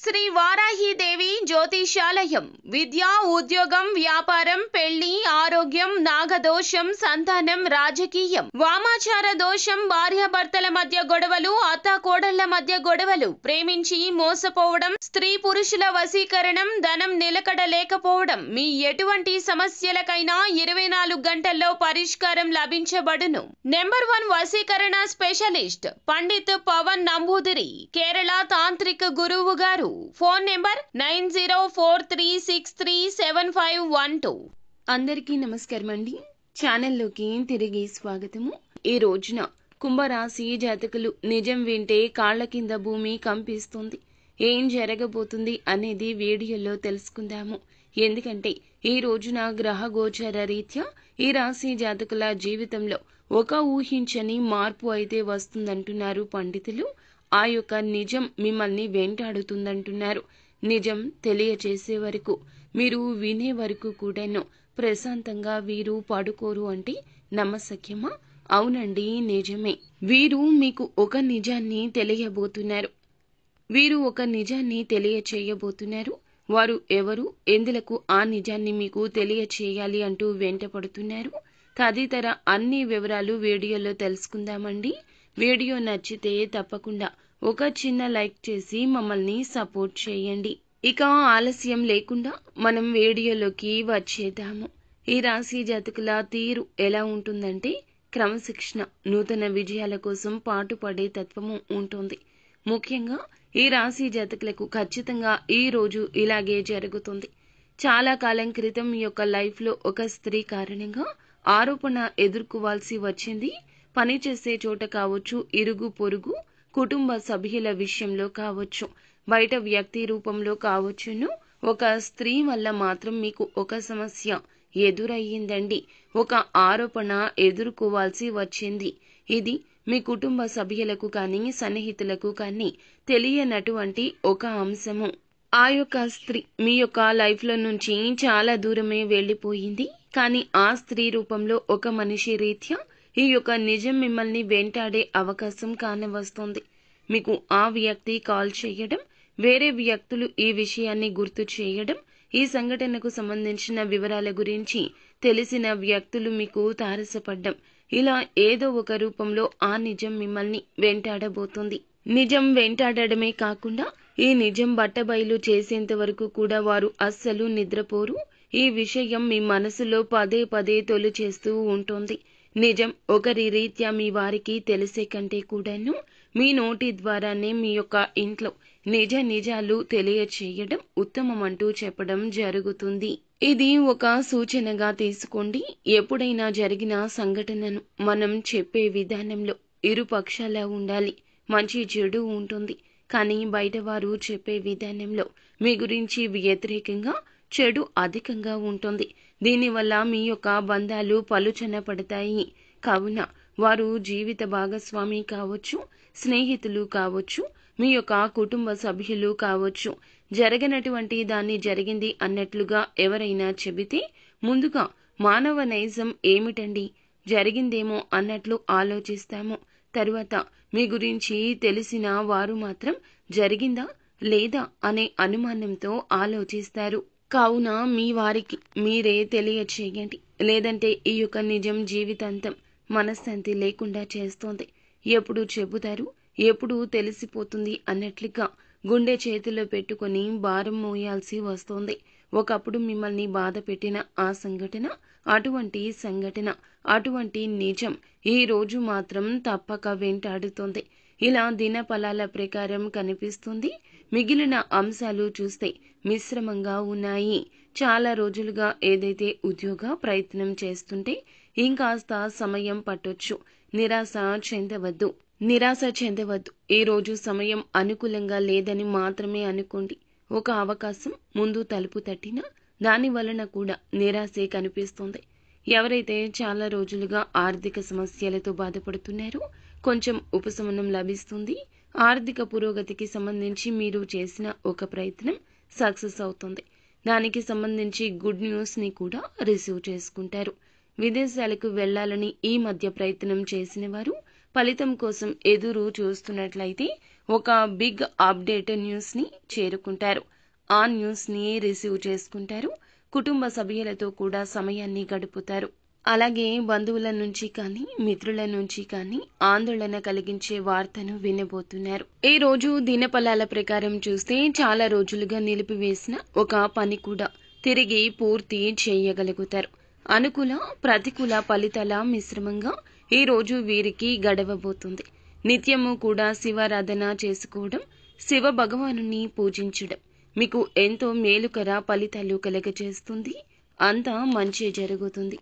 శ్రీ వారాహిదేవి జ్యోతిషాలయం విద్య, ఉద్యోగం, వ్యాపారం, పెళ్లి, ఆరోగ్యం, నాగదోషం, సంతానం, రాజకీయం, వామాచార దోషం, భార్యాభర్తల మధ్య గొడవలు, అత్తాకోడళ్ల మధ్య గొడవలు, ప్రేమించి మోసపోవడం, స్త్రీ పురుషుల వశీకరణం, ధనం నిలకడ లేకపోవడం, మీ ఎటువంటి సమస్యలకైనా 24 గంటల్లో పరిష్కారం లభించబడును. నెంబర్ 1 వశీకరణ స్పెషలిస్ట్ పండిత్ పవన్ నంబూదిరి, కేరళ తాంత్రిక గురువు గారు. Phone number 9043637512. అందరికీ నమస్కారం అండి. ఛానల్లోకి తిరిగి స్వాగతము. ఈ రోజున కుంభరాశి జాతకులు నిజం వింటే కాళ్ల కింద భూమి కంపిస్తుంది. ఏం జరగబోతుంది అనేది వీడియోలో తెలుసుకుందాము. ఎందుకంటే ఈ రోజున గ్రహ గోచర రీత్యా ఈ రాశి జాతకుల జీవితంలో ఒక ఊహించని మార్పు అయితే వస్తుందంటున్నారు పండితులు. ఆ యొక్క నిజం మిమ్మల్ని వెంటాడుతుందంటున్నారు. నిజం తెలియచేసే వరకు, మీరు వినే వరకు కూడాను ప్రశాంతంగా వీరు పడుకోరు అంటే నమ్మశక్యమా? అవునండి, నిజమే. వీరు మీకు ఒక నిజాన్ని తెలియబోతున్నారు. వీరు ఒక నిజాన్ని తెలియచేయబోతున్నారు. వారు ఎవరు, ఎందులకు ఆ నిజాన్ని మీకు తెలియచేయాలి అంటూ వెంటపడుతున్నారు. తదితర అన్ని వివరాలు వీడియోలో తెలుసుకుందామండి. వీడియో నచ్చితే తప్పకుండా ఒక చిన్న లైక్ చేసి మమ్మల్ని సపోర్ట్ చేయండి. ఇక ఆలస్యం లేకుండా మనం వీడియోలోకి వచ్చేద్దాము. ఈ రాశి జాతకుల తీరు ఎలా ఉంటుందంటే క్రమశిక్షణ, నూతన విజయాల కోసం పాటుపడే తత్వము ఉంటుంది. ముఖ్యంగా ఈ రాశి జాతకులకు ఖచ్చితంగా ఈ రోజు ఇలాగే జరుగుతుంది. చాలా కాలం క్రితం మీ యొక్క లైఫ్లో ఒక స్త్రీ కారణంగా ఆరోపణ ఎదుర్కోవాల్సి వచ్చింది. పనిచేసే చోట కావచ్చు, ఇరుగు పొరుగు కుటుంబ సభ్యుల విషయంలో కావచ్చు, బయట వ్యక్తి రూపంలో కావచ్చును. ఒక స్త్రీ వల్ల మాత్రం మీకు ఒక సమస్య ఎదురయ్యిందండి. ఒక ఆరోపణ ఎదుర్కోవాల్సి వచ్చింది. ఇది మీ కుటుంబ సభ్యులకు కానీ సన్నిహితులకు కానీ తెలియనటువంటి ఒక అంశము. ఆ యొక్క స్త్రీ మీ యొక్క లైఫ్లో నుంచి చాలా దూరమే వెళ్ళిపోయింది. కానీ ఆ స్త్రీ రూపంలో ఒక మనిషి రీత్యా ఈ యొక్క నిజం మిమ్మల్ని వెంటాడే అవకాశం కానవస్తుంది. మీకు ఆ వ్యక్తి కాల్ చేయడం, వేరే వ్యక్తులు ఈ విషయాన్ని గుర్తు చేయడం, ఈ సంఘటనకు సంబంధించిన వివరాల గురించి తెలిసిన వ్యక్తులు మీకు తారసపడ్డం, ఇలా ఏదో ఒక రూపంలో ఆ నిజం మిమ్మల్ని వెంటాడబోతుంది. నిజం వెంటాడడమే కాకుండా ఈ నిజం బట్టబయలు చేసేంత వరకు కూడా వారు అస్సలు నిద్రపోరు. ఈ విషయం మీ మనసులో పదే పదే తొలి చేస్తూ ఉంటుంది. నిజం ఒకరి రీత్యా మీ వారికి తెలిసే కంటే కూడాను మీ నోటి ద్వారానే మీ యొక్క ఇంట్లో నిజాలు తెలియచేయడం ఉత్తమం అంటూ చెప్పడం జరుగుతుంది. ఇది ఒక సూచనగా తీసుకోండి. ఎప్పుడైనా జరిగిన సంఘటనను మనం చెప్పే విధానంలో ఇరు పక్షాల ఉండాలి. మంచి చెడు ఉంటుంది. కానీ బయట వారు చెప్పే విధానంలో మీ గురించి వ్యతిరేకంగా చెడు అధికంగా ఉంటుంది. దీనివల్ల మీ యొక్క బంధాలు పలుచన పడతాయి. కావున వారు జీవిత భాగస్వామి కావచ్చు, స్నేహితులు కావచ్చు, మీ యొక్క కుటుంబ సభ్యులు కావచ్చు, జరగనటువంటి దాన్ని జరిగింది అన్నట్లుగా ఎవరైనా చెబితే ముందుగా మానవ నైజం ఏమిటండి, జరిగిందేమో అన్నట్లు ఆలోచిస్తాము. తరువాత మీ గురించి తెలిసిన వారు మాత్రం జరిగిందా లేదా అనే అనుమానంతో ఆలోచిస్తారు. కావున మీ వారికి మీరే తెలియచేయండి. లేదంటే ఈ యొక్క నిజం జీవితాంతం మనశ్శాంతి లేకుండా చేస్తోంది. ఎప్పుడు చెబుతారు, ఎప్పుడు తెలిసిపోతుంది అన్నట్లుగా గుండె చేతిలో పెట్టుకొని భారం మోయాల్సి వస్తోంది. ఒకప్పుడు మిమ్మల్ని బాధ పెట్టిన ఆ సంఘటన, అటువంటి సంఘటన, అటువంటి నిజం ఈ రోజు మాత్రం తప్పక వెంటాడుతోంది. ఇలా దినఫలాల ప్రకారం కనిపిస్తుంది. మిగిలిన అంశాలు చూస్తే మిశ్రమంగా ఉన్నాయి. చాలా రోజులుగా ఏదైతే ఉద్యోగ ప్రయత్నం చేస్తుంటే ఇంకాస్త సమయం పట్టొచ్చు. నిరాశ చెందవద్దు. ఈ రోజు సమయం అనుకూలంగా లేదని మాత్రమే అనుకోండి. ఒక అవకాశం ముందు తలుపు తట్టినా దాని వలన కూడా నిరాశే కనిపిస్తుంది. ఎవరైతే చాలా రోజులుగా ఆర్థిక సమస్యలతో బాధపడుతున్నారో కొంచెం ఉపశమనం లభిస్తుంది. ఆర్థిక పురోగతికి సంబంధించి మీరు చేసిన ఒక ప్రయత్నం సక్సెస్ అవుతుంది. దానికి సంబంధించి గుడ్ న్యూస్ ని కూడా రిసీవ్ చేసుకుంటారు. విదేశాలకు వెళ్లాలని ఈ మధ్య ప్రయత్నం చేసిన వారు ఫలితం కోసం ఎదురు చూస్తున్నట్లయితే ఒక బిగ్ అప్డేట్ న్యూస్ని చేరుకుంటారు. ఆ న్యూస్ని రిసీవ్ చేసుకుంటారు. కుటుంబ సభ్యులతో కూడా సమయాన్ని గడుపుతారు. అలాగే బంధువుల నుంచి కానీ మిత్రుల నుంచి కానీ ఆందోళన కలిగించే వార్తను వినబోతున్నారు. ఈ రోజు దినఫలాల ప్రకారం చూస్తే చాలా రోజులుగా నిలిపివేసిన ఒక పని కూడా తిరిగి పూర్తి చేయగలుగుతారు. అనుకూల ప్రతికూల ఫలితాల మిశ్రమంగా ఈ రోజు వీరికి గడవబోతుంది. నిత్యము కూడా శివారాధన చేసుకోవడం, శివ భగవానుని పూజించడం మీకు ఎంతో మేలుకర ఫలితాలు కలగజేస్తుంది. అంతా మంచి జరుగుతుంది.